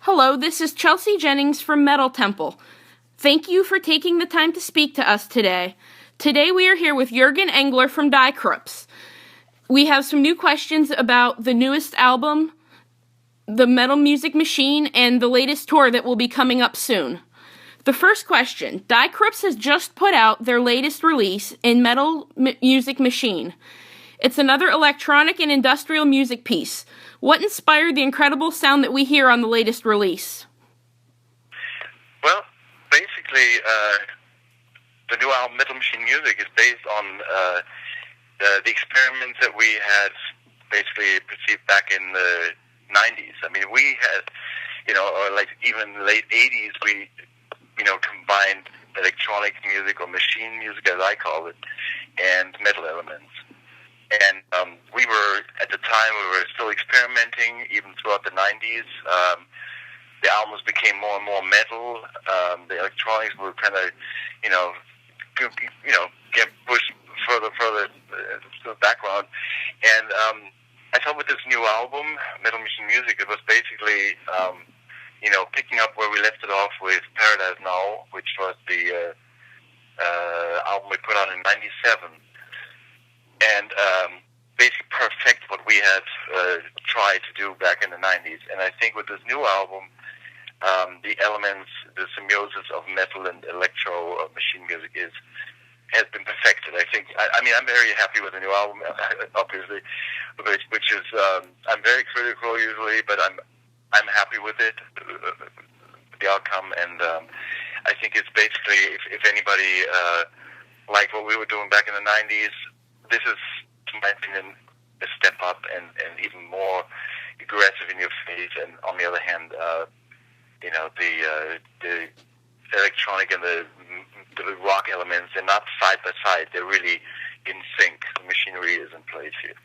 Hello, this is Chelsea Jennings from Metal Temple. Thank you for taking the time to speak to us today. Today we are here with Juergen Engler from Die Krupps. We have some new questions about the newest album, the Metal Music Machine, and the latest tour that will be coming up soon. The first question, Die Krupps has just put out their latest release in Metal Music Machine. It's another electronic and industrial music piece. What inspired the incredible sound that we hear on the latest release? Well, basically, the new album, Metal Machine Music, is based on the experiments that we had basically perceived back in the 90s. I mean, we had, or like even late 80s, we, combined electronic music or machine music, as I call it, and metal elements. And we were, at the time, we were still experimenting, even throughout the 90s. The albums became more and more metal. The electronics were kind of, get pushed further to the background. And I thought with this new album, Metal Machine Music, it was basically, picking up where we left it off with Paradise Now, which was the album we put out in 97. And basically perfect what we had tried to do back in the 90s. And I think with this new album, the elements, the symbiosis of metal and electro machine music has been perfected. I think. I'm very happy with the new album, obviously, which is I'm very critical usually, but I'm happy with it, the outcome, and I think it's basically if anybody liked what we were doing back in the 90s, this is, in my opinion, a step up and even more aggressive in your face. And on the other hand, the electronic and the rock elements, they're not side by side. They're really in sync. The machinery is in place here.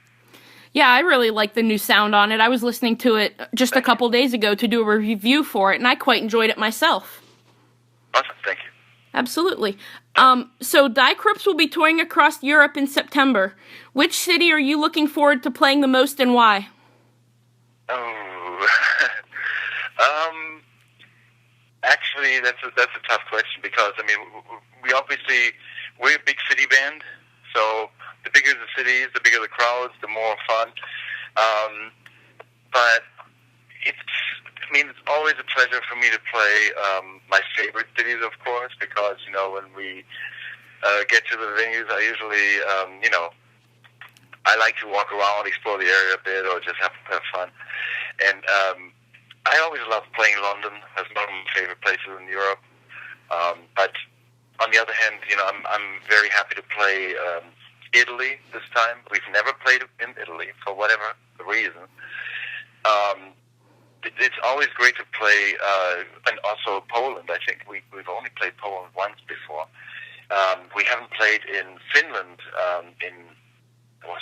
Yeah, I really like the new sound on it. I was listening to it just a couple days ago to do a review for it, and I quite enjoyed it myself. Awesome, thank you. Absolutely. So Die Krupps will be touring across Europe in September. Which city are you looking forward to playing the most and why? Oh, actually, that's a tough question because we're a big city band, so the bigger the cities, the bigger the crowds, the more fun. But it's always a pleasure for me to play my favorite cities, of course, because, when we get to the venues, I usually, I like to walk around, explore the area a bit, or just have fun. And I always love playing London. That's one of my favorite places in Europe. But on the other hand, I'm very happy to play Italy this time. We've never played in Italy for whatever reason. It's always great to play, and also Poland. I think we've only played Poland once before. We haven't played in Finland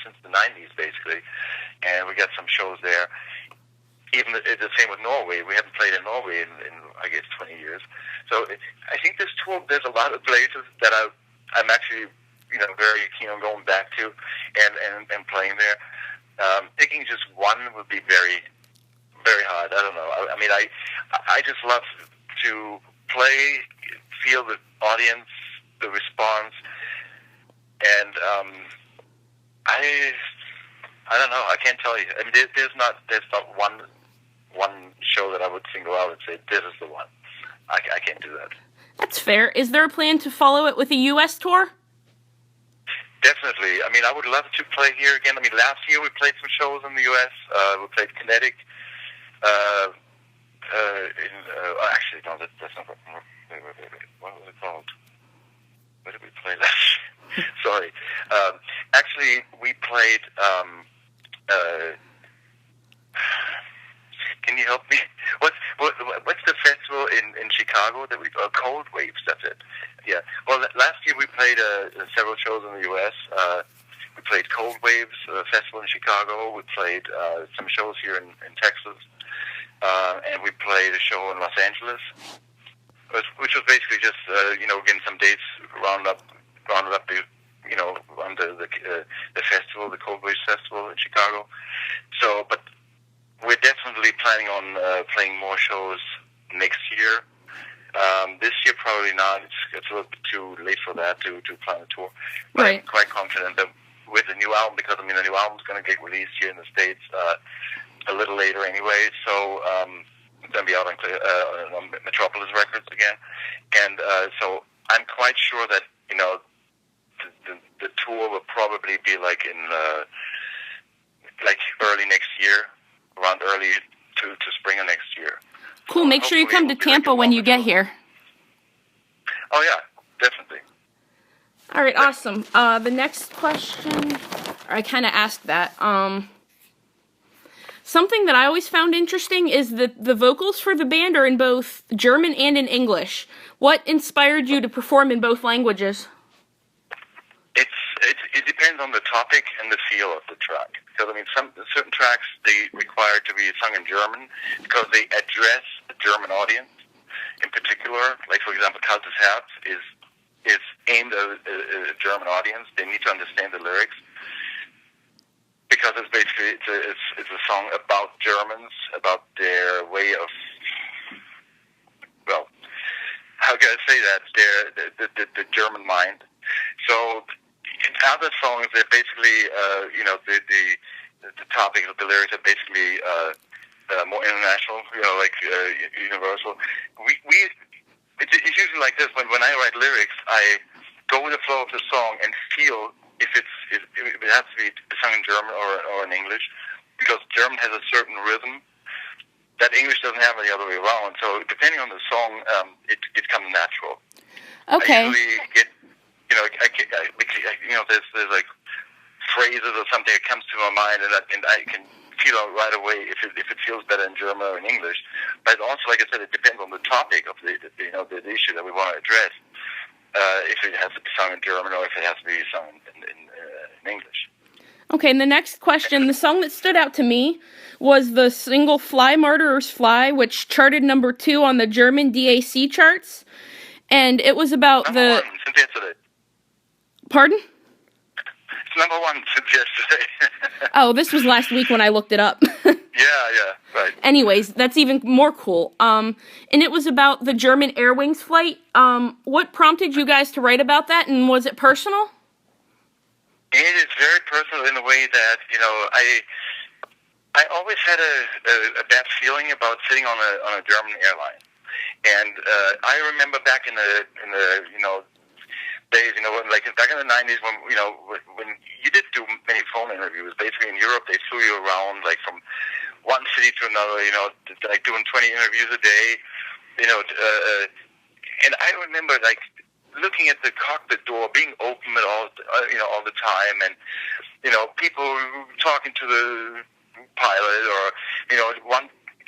since the 90s, basically, and we got some shows there. Even the same with Norway. We haven't played in Norway in I guess 20 years. So I think this tour, there's a lot of places that I'm actually very keen on going back to and playing there. Picking just one would be very, very hard. I don't know. I just love to play, feel the audience, the response, and I don't know. I can't tell you. There's not one show that I would single out and say this is the one. I can't do that. That's fair. Is there a plan to follow it with a U.S. tour? Definitely. I would love to play here again. Last year we played some shows in the U.S. We played Kinetic. Actually, no, that's not. Wait. What was it called? Where did we play last year? Sorry. Actually, we played. Can you help me? What's the festival in Chicago that we Cold Waves? That's it. Yeah. Well, last year we played several shows in the U.S. We played Cold Waves festival in Chicago. We played some shows here in Texas, and we played a show in Los Angeles, which was basically just getting some dates rounded up on the festival, the Cold Waves Festival in Chicago. So, but we're definitely planning on playing more shows next year. This year, probably not. It's a little bit too late for that to plan a tour. But Right. I'm quite confident that with the new album, because, I mean, the new album's going to get released here in the States a little later anyway, so it's going to be out on Metropolis Records again. And so I'm quite sure that, you know, the tour will probably be like in like early next year, around early to spring of next year. Cool. Make sure you come to Tampa when you get here. Oh, yeah, definitely. All right, awesome. The next question, I kind of asked that. Something that I always found interesting is that the vocals for the band are in both German and in English. What inspired you to perform in both languages? It depends on the topic and the feel of the track. Because, I mean, certain tracks, they require to be sung in German because they address a German audience in particular. Like, for example, Kaltes Herz is aimed at a German audience. They need to understand the lyrics because it's basically it's a song about Germans, about their way of, well, how can I say that? The German mind. So in other songs, they're basically you know, the topic of the lyrics are basically more international, you know, like universal. It's usually like this. When I write lyrics, I go with the flow of the song and feel if it has to be sung in German or in English, because German has a certain rhythm that English doesn't have any other way around. So depending on the song, it comes natural. Okay. I usually get, you know, there's like phrases or something that comes to my mind, and I can feel out right away if it feels better in German or in English. But also, like I said, it depends on the topic of the issue that we want to address. If it has to be sung in German or if it has to be sung in English. Okay, and the next question, the song that stood out to me was the single Fly Martyrs Fly, which charted number 2 on the German DAC charts. And it was about number 1 since yesterday. Pardon? It's number 1 since yesterday. Oh, this was last week when I looked it up. Yeah, right. Anyways, that's even more cool. And it was about the German Air Wings flight. What prompted you guys to write about that, and was it personal? It is very personal in the way that, you know, I always had a bad feeling about sitting on a German airline, and I remember back in the you know, days, you know, like back in the 90s when you did do many phone interviews. Basically in Europe, they flew you around like from one city to another, you know, like doing 20 interviews a day, you know, and I remember like looking at the cockpit door being open at all, you know, all the time, and you know, people talking to the pilot, or you know,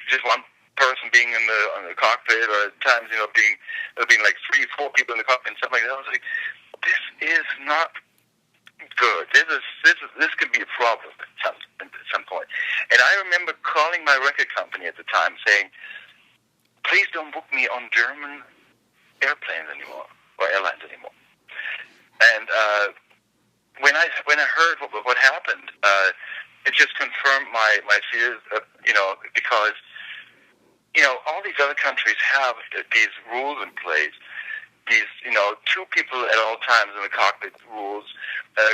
just one person being on the cockpit, or at times, you know, being like 3-4 people in the cockpit and stuff like that. I was like, this is not good. This could be a problem at some point. And I remember calling my record company at the time saying, please don't book me on German airplanes anymore, or airlines anymore. And when I heard what happened, it just confirmed my fears, you know, because, you know, all these other countries have these rules in place. These, you know, 2 people at all times in the cockpit rules,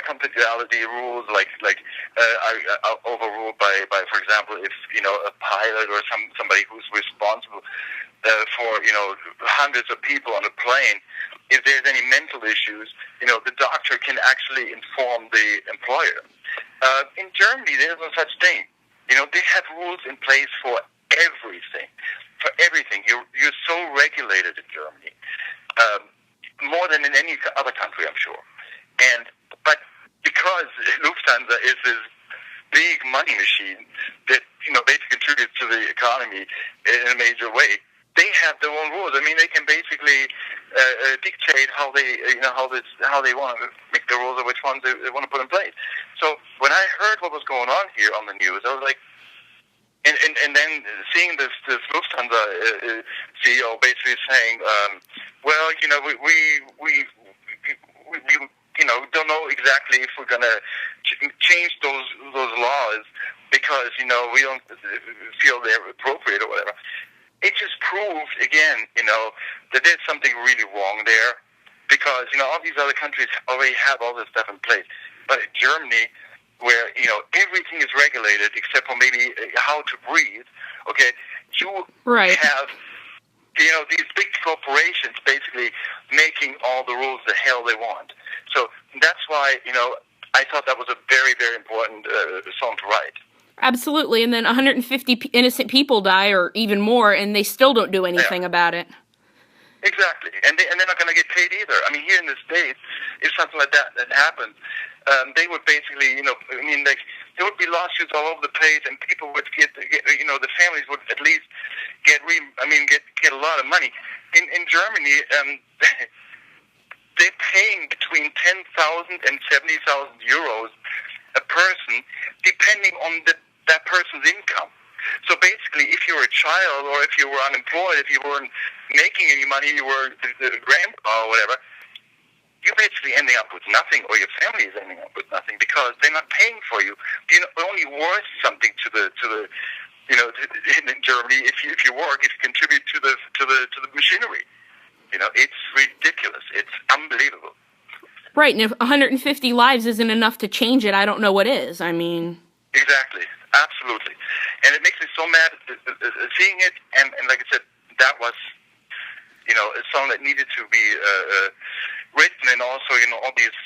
confidentiality rules, like are overruled by, for example, if, you know, a pilot or somebody who's responsible for, you know, hundreds of people on a plane, if there's any mental issues, you know, the doctor can actually inform the employer. In Germany, there's no such thing. You know, they have rules in place for everything. For everything. You're so regulated in Germany. More than in any other country, I'm sure. But because Lufthansa is this big money machine that, you know, basically contributes to the economy in a major way, they have their own rules. I mean, they can basically dictate how they, you know, how they want to make the rules, or which ones they want to put in place. So when I heard what was going on here on the news, I was like, and then seeing this Lufthansa CEO basically saying, well, you know, we you know, don't know exactly if we're going to change those laws because, you know, we don't feel they're appropriate or whatever. It just proved, again, you know, that there's something really wrong there, because, you know, all these other countries already have all this stuff in place. But in Germany, where, you know, everything is regulated except for maybe how to breathe, okay, you have, you know, these big corporations basically making all the rules the hell they want. So that's why, you know, I thought that was a very, very important song to write. Absolutely, and then 150 innocent people die, or even more, and they still don't do anything about it. Exactly, and they're not going to get paid either. I mean, here in the States, if something like that happens, they would basically, you know, I mean, like, there would be lawsuits all over the place, and people would get you know, the families would at least get a lot of money. In Germany, they're paying between 10,000 and 70,000 euros a person, depending on that person's income. So basically, if you were a child, or if you were unemployed, if you weren't making any money, you were the grandpa or whatever, you're basically ending up with nothing, or your family is ending up with nothing, because they're not paying for you. You're only worth something to the you know, in Germany if you work, if you contribute to the machinery. You know, it's ridiculous. It's unbelievable. Right, and if 150 lives isn't enough to change it, I don't know what is. I mean... Exactly. Absolutely. And it makes me so mad seeing it, and like I said, that was, you know, a song that needed to be written, and also, you know, all these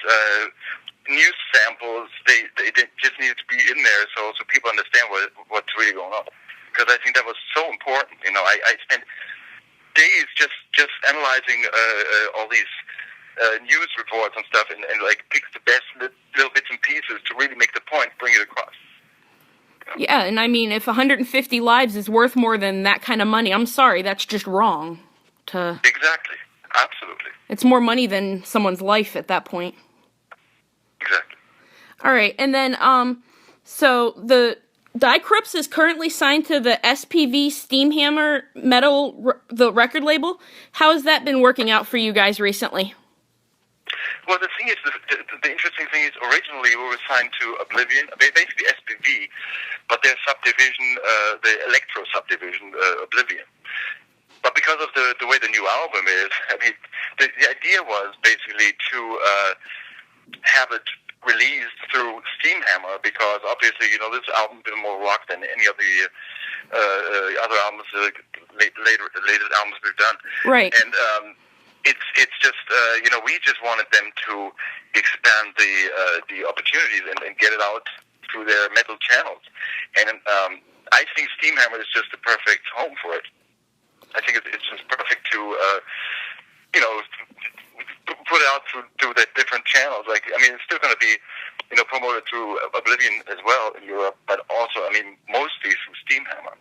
news samples, they just needed to be in there so people understand what's really going on. Because I think that was so important. You know, I spent days just analyzing all these news reports and stuff, and like pick the best little bits and pieces to really make the point, bring it across. Yeah, and I mean, if 150 lives is worth more than that kind of money, I'm sorry, that's just wrong. Exactly. Absolutely. It's more money than someone's life at that point. Exactly. All right, and then, so the Die Krupps is currently signed to the SPV Steamhammer Metal, the record label. How has that been working out for you guys recently? Well, the thing is, the interesting thing is, originally we were signed to Oblivion, basically SPV, but their subdivision, the electro subdivision, Oblivion. But because of the way the new album is, I mean, the idea was basically to have it released through Steamhammer, because obviously, you know, this album is more rock than any of the other albums, latest albums we've done. Right. And it's just, you know, we just wanted them to expand the opportunities and get it out through their metal channels. And I think Steamhammer is just the perfect home for it. I think it's just perfect to, you know, put it out through the different channels. Like, I mean, it's still going to be, you know, promoted through Oblivion as well in Europe, but also, I mean, mostly through Steamhammer.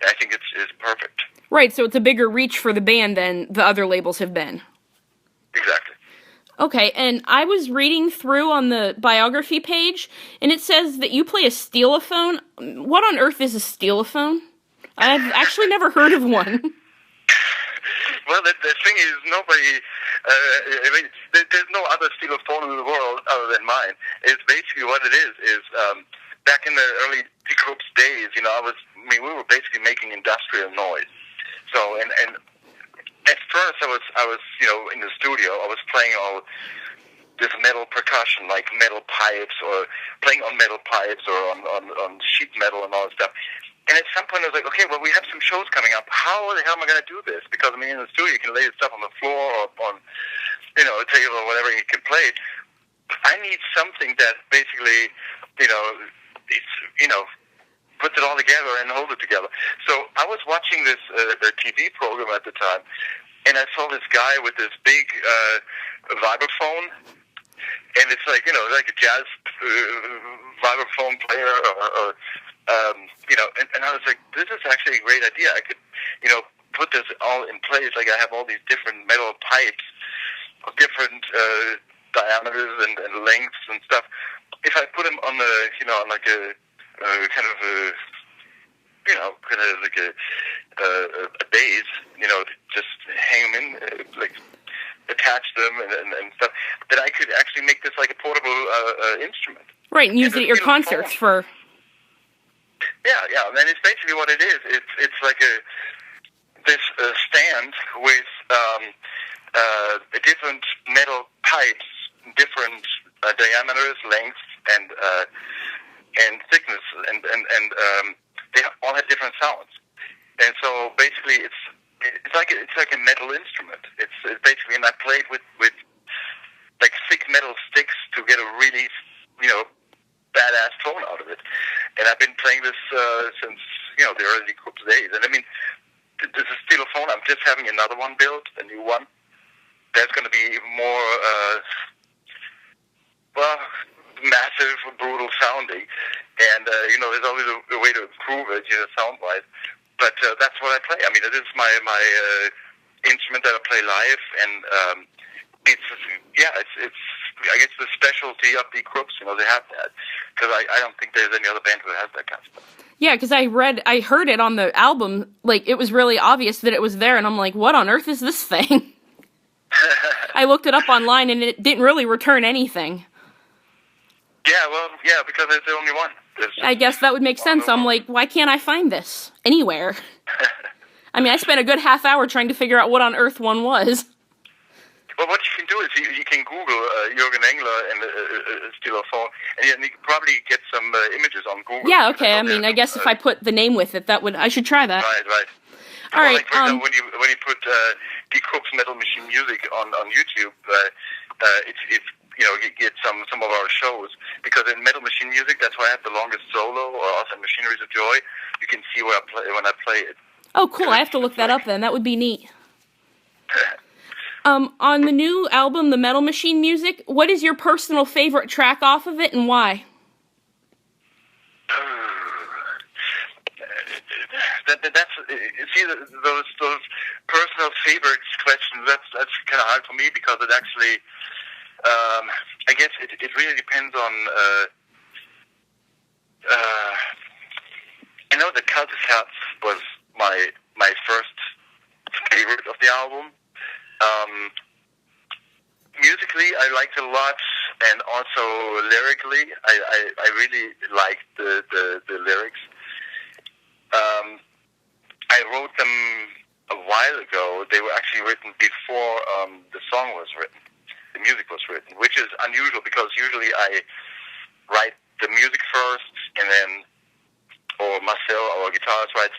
I think it's perfect. Right, so it's a bigger reach for the band than the other labels have been. Exactly. Okay, and I was reading through on the biography page, and it says that you play a steelophone. What on earth is a steelophone? I've actually never heard of one. Well, the thing is, nobody, I mean, there's no other steelophone in the world other than mine. It's basically what it is back in the early Die Krupps days, you know, we were basically making industrial noise. So, and at first I was, you know, in the studio, I was playing all this metal percussion, like metal pipes, or playing on metal pipes, or on sheet metal and all that stuff. And at some point I was like, okay, well, we have some shows coming up. How the hell am I going to do this? Because, I mean, in the studio you can lay stuff on the floor or on, you know, a table or whatever, and you can play it. I need something that basically, you know, it's, you know, puts it all together and holds it together. So I was watching this TV program at the time, and I saw this guy with this big vibraphone, and it's like, you know, like a jazz vibraphone player, or you know, and I was like, this is actually a great idea. I could, you know, put this all in place. Like, I have all these different metal pipes of different diameters and lengths and stuff. If I put them on the, you know, on like a kind of a, you know, kind of like a base, you know, just hang them in, like attach them and stuff, that I could actually make this like a portable instrument. Right, and use it at your concerts for... yeah, and it's basically what it is. It's like this stand with different metal pipes, different diameters, lengths, and thickness, and they all have different sounds. And so basically, it's like a metal instrument. It's basically, and I played with like thick metal sticks to get a really, badass tone out of it. And I've been playing this since the early Krupps days. And I mean, this is still a phone. I'm just having another one built, a new one. That's going to be even more, massive, brutal sounding. And there's always a way to improve it, sound-wise. But that's what I play. I mean, it is my instrument that I play live, and it's I guess the specialty of Die Krupps. They have that, because I don't think there's any other band who has that kind of stuff. Yeah, because I heard it on the album. Like, it was really obvious that it was there, and I'm like, what on earth is this thing? I looked it up online, and it didn't really return anything. Yeah, because it's the only one. I guess that would make sense. I'm like, why can't I find this anywhere? I mean, I spent a good half hour trying to figure out what on earth one was. Well, what you can do is you can Google Juergen Engler and Stylophone, and you can probably get some images on Google. Yeah, okay. I mean, I guess if I put the name with it, I should try that. Right. All right. Like, for example, when you put Die Krupps Metal Machine Music on YouTube, you get some of our shows, because in Metal Machine Music, that's why I have the longest solo, or also Machineries of Joy. You can see where when I play it. Oh, cool. I have to look that up then. That would be neat. On the new album, The Metal Machine Music, what is your personal favorite track off of it, and why? That's see, those personal favorites questions. That's kind of hard for me, because it actually, I guess it really depends on. I know that Untitled Chapter was my first favorite of the album. Musically, I liked it a lot, and also lyrically, I really liked the lyrics. I wrote them a while ago. They were actually written before the song was written, the music was written, which is unusual, because usually I write the music first, and then, or Marcel, our guitarist, writes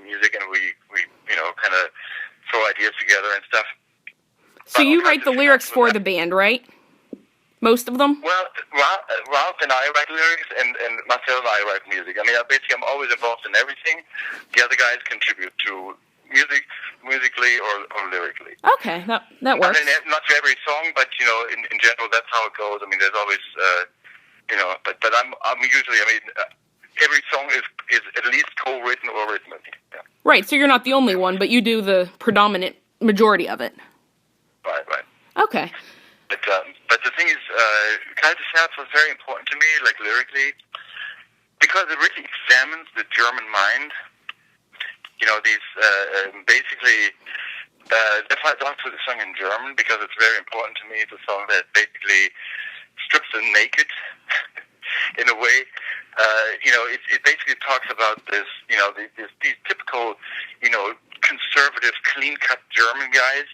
music, and we kind of throw ideas together and stuff. So you write the lyrics for the band, right? Most of them? Well, Ralph and I write lyrics, and Marcel and I write music. I mean, basically, I'm always involved in everything. The other guys contribute to musically or lyrically. Okay, that works. I mean, not to every song, but in general, that's how it goes. I mean, there's always, but I'm usually, every song is at least co-written or written with me. Yeah. Right, so you're not the only one, but you do the predominant majority of it. Right. Okay. But the thing is, Untitled Chapter was very important to me, like lyrically, because it really examines the German mind. These basically, that's why I don't put the song in German, because it's very important to me. It's a song that basically strips them naked in a way. It basically talks about this, these typical, conservative, clean-cut German guys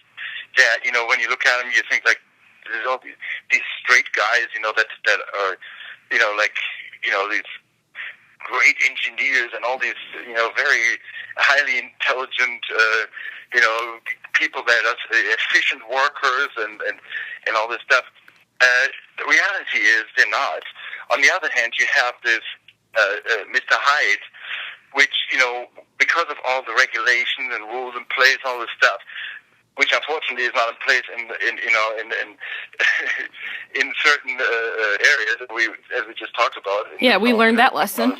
that, when you look at them, you think, like, there's all these straight guys, that are, these great engineers and all these, very highly intelligent, people that are efficient workers and all this stuff. The reality is they're not. On the other hand, you have this Mr. Hyde, which, because of all the regulations and rules in place, all this stuff, which unfortunately is not in place in in certain areas, as we just talked about. Yeah, we learned that lesson.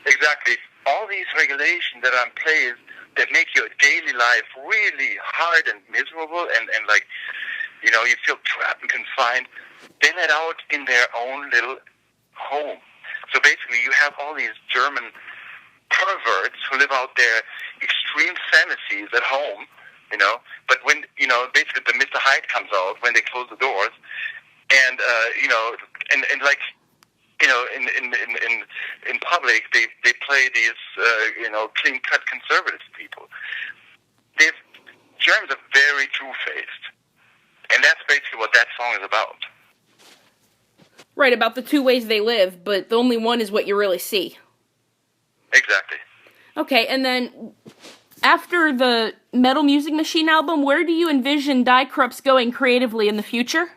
Exactly. All these regulations that are in place that make your daily life really hard and miserable, and like, you feel trapped and confined, they let out in their own little home. So basically, you have all these German perverts who live out their extreme fantasies at home, but when, basically the Mr. Hyde comes out when they close the doors, and, and like, in public, they play these, clean-cut conservative people. Germans are very two-faced, and that's basically what that song is about. Right, about the two ways they live, but the only one is what you really see. Exactly. Okay, and then after the Metal Music Machine album, where do you envision Die Krupps going creatively in the future?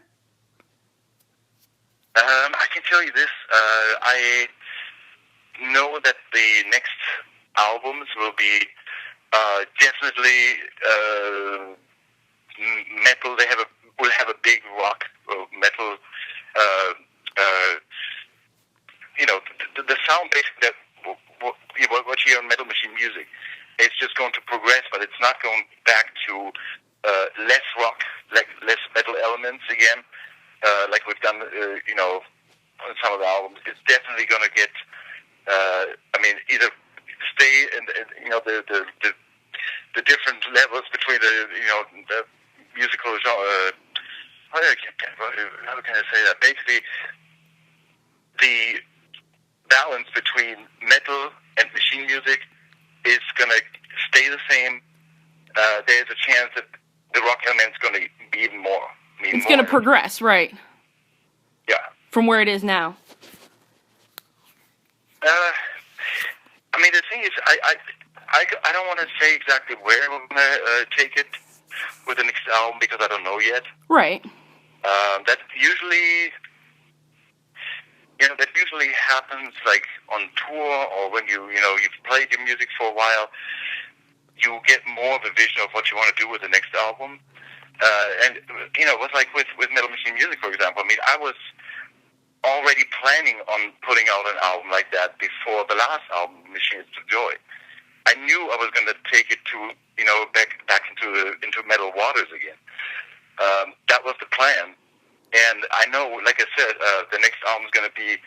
I can tell you this. I know that the next albums will be definitely metal. Will have a big rock or metal. The sound basically that what you hear on Metal Machine Music, it's just going to progress, but it's not going back to less rock, like less metal elements again, like we've done, on some of the albums. It's definitely going to get, either stay in the different levels between the musical genre. How can I say that? Basically, the balance between metal and machine music is going to stay the same. There's a chance that the rock element is going to be even more. It's going to progress, right? Yeah. From where it is now. The thing is, I don't want to say exactly where I'm going to take it with the next album because I don't know yet. Right. That usually happens like on tour or when you've played your music for a while. You get more of a vision of what you want to do with the next album. And it was like with Metal Machine Music, for example. I was already planning on putting out an album like that before the last album, Machines of Joy. I knew I was going to take it to back into metal waters again. That was the plan, and I know, like I said, the next album is going to be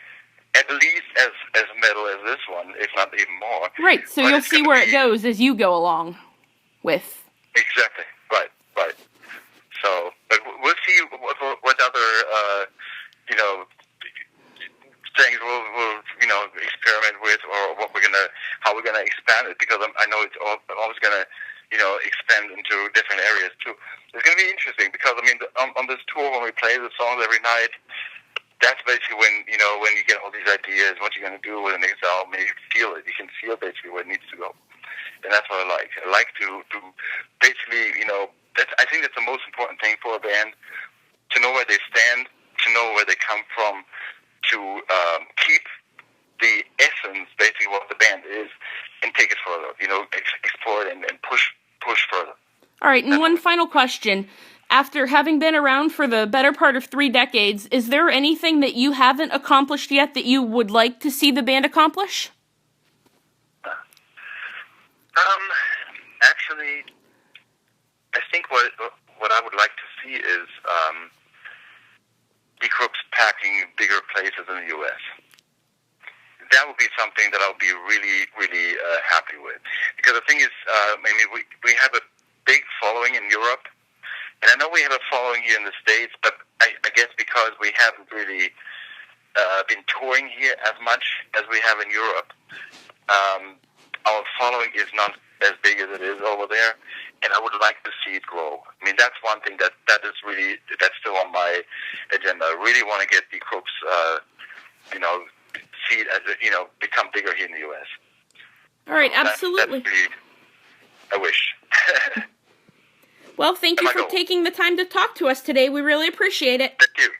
at least as metal as this one, if not even more. Right. So you'll see where it goes as you go along with. Exactly. Right. So, but we'll see what other things we'll experiment with, or how we're gonna expand it, because I know it's always gonna expand into different areas too. It's gonna be interesting because on this tour, when we play the songs every night, that's basically when you get all these ideas, what you're gonna do with the next album, and you feel it. You can feel basically where it needs to go, and that's what I like. I like to basically I think that's the most important thing for a band, to know where they stand, to know where they come from, to keep the essence, basically what the band is, and take it further. Explore it and push further. All right, and one final question. After having been around for the better part of 3 decades, is there anything that you haven't accomplished yet that you would like to see the band accomplish? Actually, I think what I would like to see is Die Krupps packing bigger places in the U.S. That would be something that I'll be really, really happy with. Because the thing is, we have a big following in Europe, and I know we have a following here in the States, but I guess because we haven't really been touring here as much as we have in Europe, our following is not as big as it is over there, and I would like to see it grow. That's one thing that's still on my agenda. I really want to get the Krupps, see it as become bigger here in the U.S. All right, absolutely. That's really a wish. Well, thank you for taking the time to talk to us today. We really appreciate it. Thank you.